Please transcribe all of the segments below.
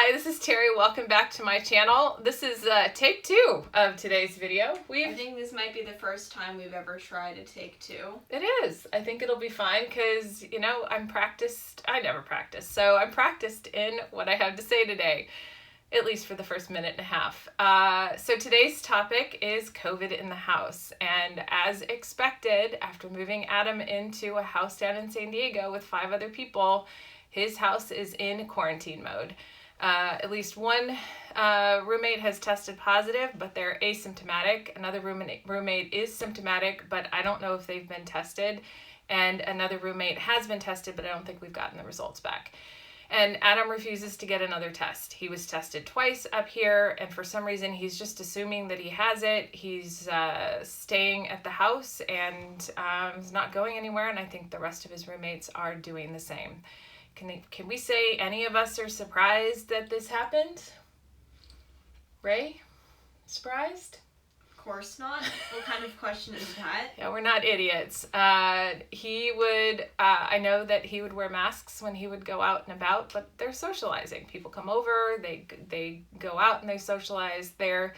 Hi, this is Terry. Welcome back to my channel. This is take 2 of today's video. I think this might be the first time we've ever tried a take 2. It is. I think it'll be fine because, you know, I'm practiced. I never practice, so I'm practiced in what I have to say today, at least for the first minute and a half. So today's topic is COVID in the house. And as expected, after moving Adam into a house down in San Diego with 5 other people, his house is in quarantine mode. At least one roommate has tested positive, but they're asymptomatic. Another roommate is symptomatic, but I don't know if they've been tested. And another roommate has been tested, but I don't think we've gotten the results back. And Adam refuses to get another test. He was tested twice up here, and for some reason he's just assuming that he has it. He's staying at the house and is not going anywhere, and I think the rest of his roommates are doing the same. Can we say any of us are surprised that this happened? Ray? Surprised? Of course not. What kind of question is that? Yeah, we're not idiots. He would, I know that he would wear masks when he would go out and about, but they're socializing. People come over, they go out and they socialize. They're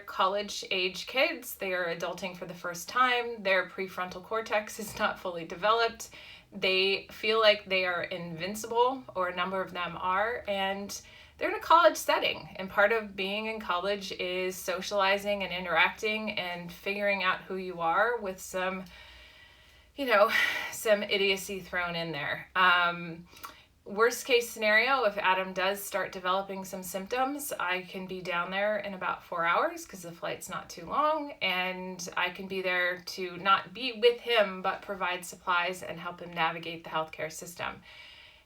college-age kids. They are adulting for the first time. Their prefrontal cortex is not fully developed. They feel like they are invincible, or a number of them are, and they're in a college setting. And part of being in college is socializing and interacting and figuring out who you are with some, some idiocy thrown in there. Worst case scenario, if Adam does start developing some symptoms, I can be down there in about 4 hours because the flight's not too long, and I can be there to not be with him, but provide supplies and help him navigate the healthcare system.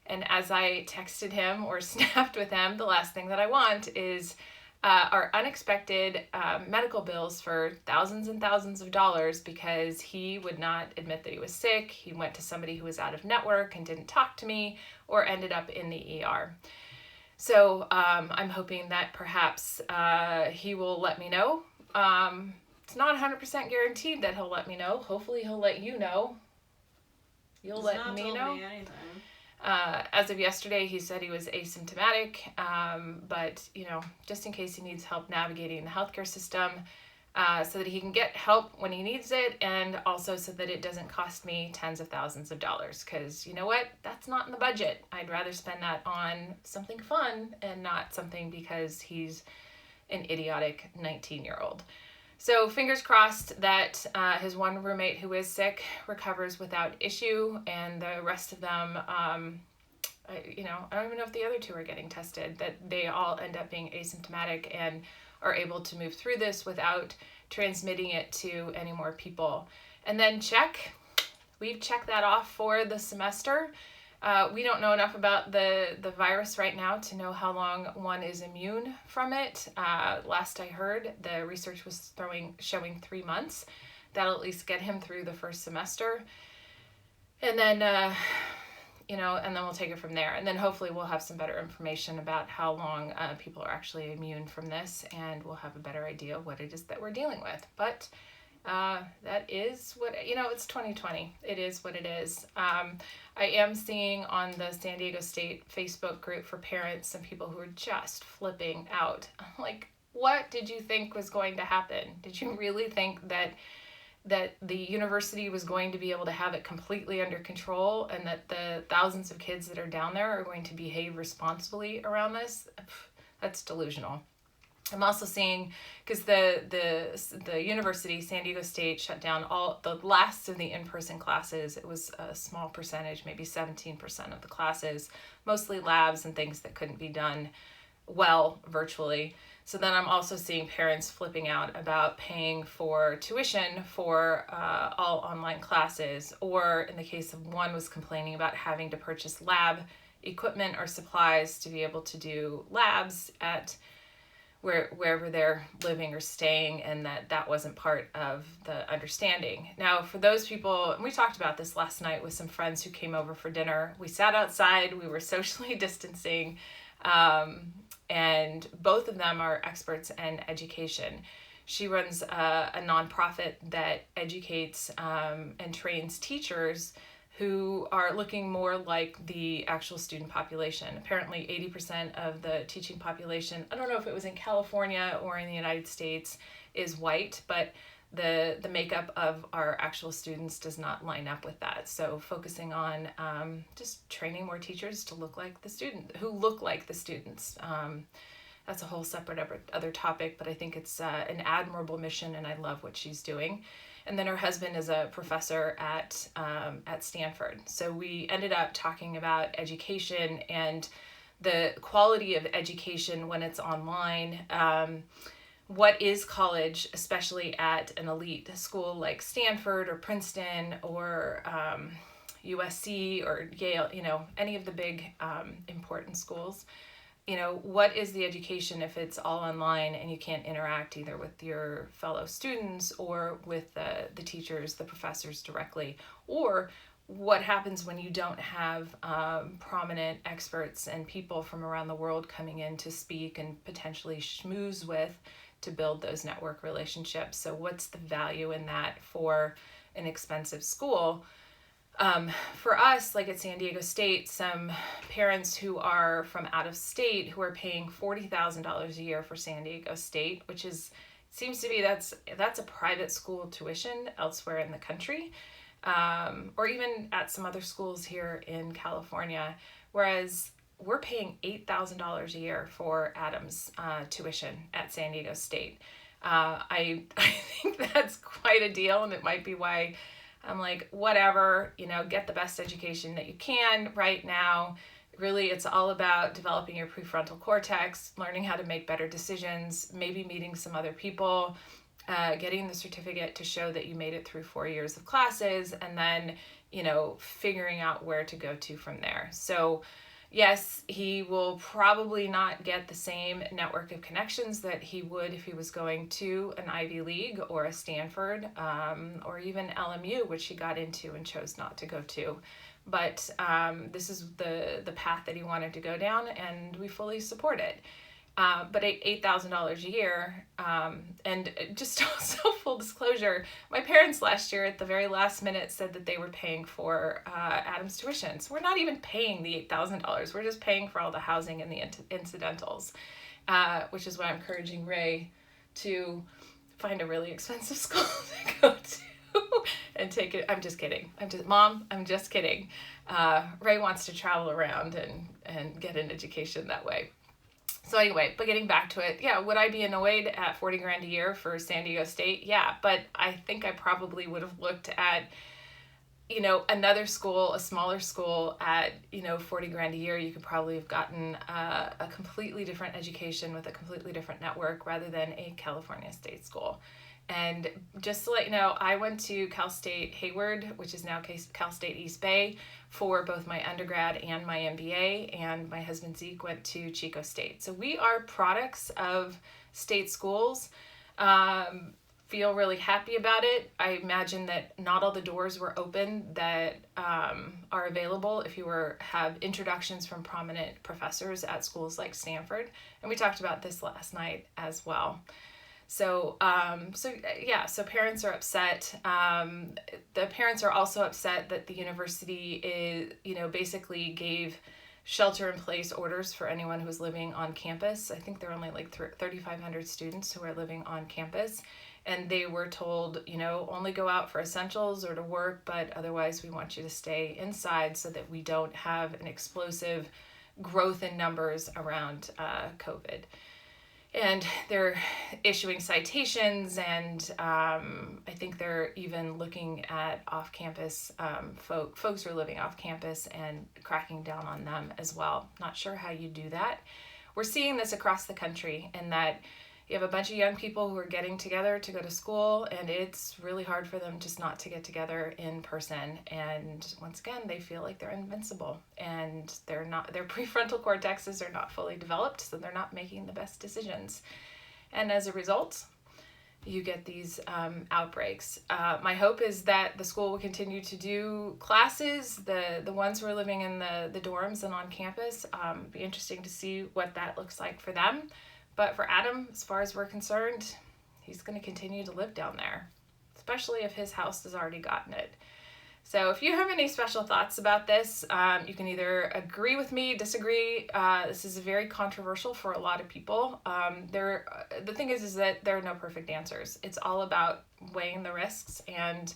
And as I texted him or snapped with him, the last thing that I want is our unexpected medical bills for thousands and thousands of dollars because he would not admit that he was sick. He went to somebody who was out of network and didn't talk to me, or ended up in the ER. So I'm hoping that perhaps he will let me know. It's not 100% guaranteed that he'll let me know. Hopefully he'll let you know. You'll let me know. Me anything. As of yesterday, he said he was asymptomatic, but, just in case he needs help navigating the healthcare system, so that he can get help when he needs it, and also so that it doesn't cost me tens of thousands of dollars, because you know what? That's not in the budget. I'd rather spend that on something fun and not something because he's an idiotic 19-year-old. So fingers crossed that his one roommate who is sick recovers without issue, and the rest of them, I don't even know if the other 2 are getting tested, that they all end up being asymptomatic and are able to move through this without transmitting it to any more people. And then we've checked that off for the semester. We don't know enough about the virus right now to know how long one is immune from it. Last I heard, the research was showing 3 months. That'll at least get him through the first semester. And then, and then we'll take it from there. And then hopefully we'll have some better information about how long people are actually immune from this, and we'll have a better idea of what it is that we're dealing with. But that is what, it's 2020. It is what it is. I am seeing on the San Diego State Facebook group for parents some people who are just flipping out. I'm like, what did you think was going to happen? Did you really think that the university was going to be able to have it completely under control, and that the thousands of kids that are down there are going to behave responsibly around this? That's delusional. I'm also seeing, because the university, San Diego State, shut down all the last of the in-person classes. It was a small percentage, maybe 17% of the classes, mostly labs and things that couldn't be done well virtually. So then I'm also seeing parents flipping out about paying for tuition for all online classes, or in the case of one was complaining about having to purchase lab equipment or supplies to be able to do labs at wherever they're living or staying, and that wasn't part of the understanding. Now, for those people, and we talked about this last night with some friends who came over for dinner, we sat outside, we were socially distancing, and both of them are experts in education. She runs a nonprofit that educates and trains teachers who are looking more like the actual student population. Apparently 80% of the teaching population, I don't know if it was in California or in the United States, is white, but the makeup of our actual students does not line up with that. So focusing on just training more teachers to look like the students. That's a whole separate other topic, but I think it's an admirable mission, and I love what she's doing. And then her husband is a professor at Stanford. So we ended up talking about education and the quality of education when it's online. What is college, especially at an elite school like Stanford or Princeton or USC or Yale, any of the big important schools. What is the education if it's all online and you can't interact either with your fellow students or with the teachers, the professors directly? Or what happens when you don't have prominent experts and people from around the world coming in to speak and potentially schmooze with to build those network relationships? So what's the value in that for an expensive school? For us, like at San Diego State, some parents who are from out of state who are paying $40,000 a year for San Diego State, which seems to be that's a private school tuition elsewhere in the country, or even at some other schools here in California, whereas we're paying $8,000 a year for Adam's tuition at San Diego State. I think that's quite a deal, and it might be why I'm like, whatever, get the best education that you can right now. Really, it's all about developing your prefrontal cortex, learning how to make better decisions, maybe meeting some other people, getting the certificate to show that you made it through 4 years of classes, and then, figuring out where to go to from there. So yes, he will probably not get the same network of connections that he would if he was going to an Ivy League or a Stanford, or even LMU, which he got into and chose not to go to. But this is the path that he wanted to go down, and we fully support it. But $8,000 a year, and just also full disclosure, my parents last year at the very last minute said that they were paying for Adam's tuition. So we're not even paying the $8,000. We're just paying for all the housing and the incidentals, which is why I'm encouraging Ray to find a really expensive school to go to and take it. I'm just kidding. Mom, I'm just kidding. Ray wants to travel around and get an education that way. So anyway, but getting back to it, yeah, would I be annoyed at $40,000 a year for San Diego State? Yeah, but I think I probably would have looked at, another school, a smaller school at, $40,000 a year. You could probably have gotten a completely different education with a completely different network rather than a California state school. And just to let you know, I went to Cal State Hayward, which is now Cal State East Bay, for both my undergrad and my MBA, and my husband Zeke went to Chico State. So we are products of state schools. Feel really happy about it. I imagine that not all the doors were open that are available if you have introductions from prominent professors at schools like Stanford. And we talked about this last night as well. So parents are upset. The parents are also upset that the university basically gave shelter-in-place orders for anyone who's living on campus. I think there are only like 3,500 students who are living on campus, and they were told, only go out for essentials or to work, but otherwise we want you to stay inside so that we don't have an explosive growth in numbers around COVID. And they're issuing citations, and I think they're even looking at off-campus folks who are living off-campus and cracking down on them as well. Not sure how you do that. We're seeing this across the country, in that you have a bunch of young people who are getting together to go to school, and it's really hard for them just not to get together in person. And once again, they feel like they're invincible, and their prefrontal cortexes are not fully developed, so they're not making the best decisions. And as a result, you get these outbreaks. My hope is that the school will continue to do classes, the ones who are living in the dorms and on campus. Be interesting to see what that looks like for them. But for Adam, as far as we're concerned, he's going to continue to live down there, especially if his house has already gotten it. So if you have any special thoughts about this, you can either agree with me, disagree. This is very controversial for a lot of people. The thing is that there are no perfect answers. It's all about weighing the risks and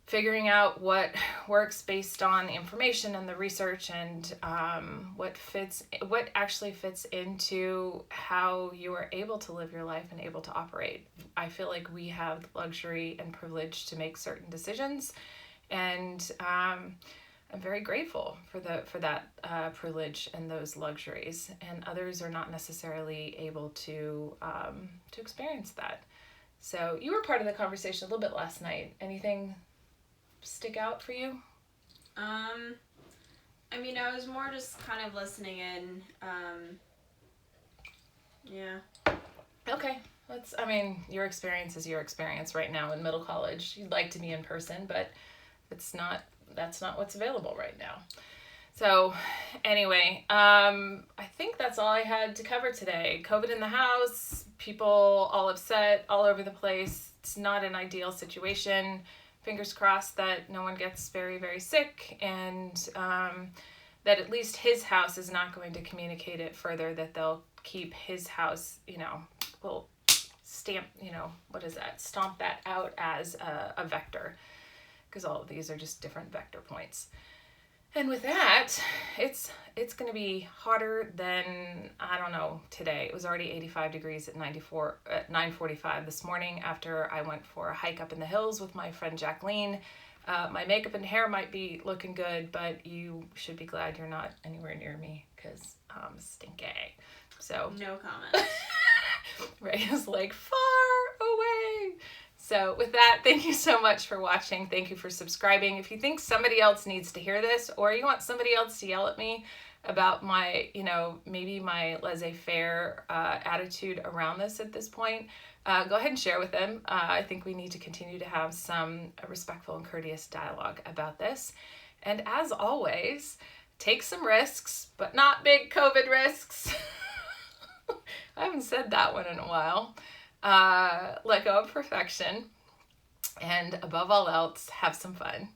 figuring out what works based on the information and the research, and what actually fits into how you are able to live your life and able to operate. I feel like we have the luxury and privilege to make certain decisions, and I'm very grateful for that privilege and those luxuries. And others are not necessarily able to experience that. So you were part of the conversation a little bit last night. Anything stick out for you? I mean, I was more just kind of listening in. Yeah. Okay. Your experience is your experience right now in middle college. You'd like to be in person, but that's not what's available right now. So anyway, I think that's all I had to cover today. COVID in the house, people all upset, all over the place. It's not an ideal situation. Fingers crossed that no one gets very, very sick, and that at least his house is not going to communicate it further, that they'll keep his house, will stamp, stomp that out as a vector, because all of these are just different vector points. And with that, it's going to be hotter than, I don't know, today. It was already 85 degrees at 9:45 this morning after I went for a hike up in the hills with my friend Jacqueline. My makeup and hair might be looking good, but you should be glad you're not anywhere near me, because I'm stinky. So no comment. Ray is like, far away. So with that, thank you so much for watching. Thank you for subscribing. If you think somebody else needs to hear this, or you want somebody else to yell at me about my, maybe my laissez-faire attitude around this at this point, go ahead and share with them. I think we need to continue to have some respectful and courteous dialogue about this. And as always, take some risks, but not big COVID risks. I haven't said that one in a while. Let go of perfection, and above all else, have some fun.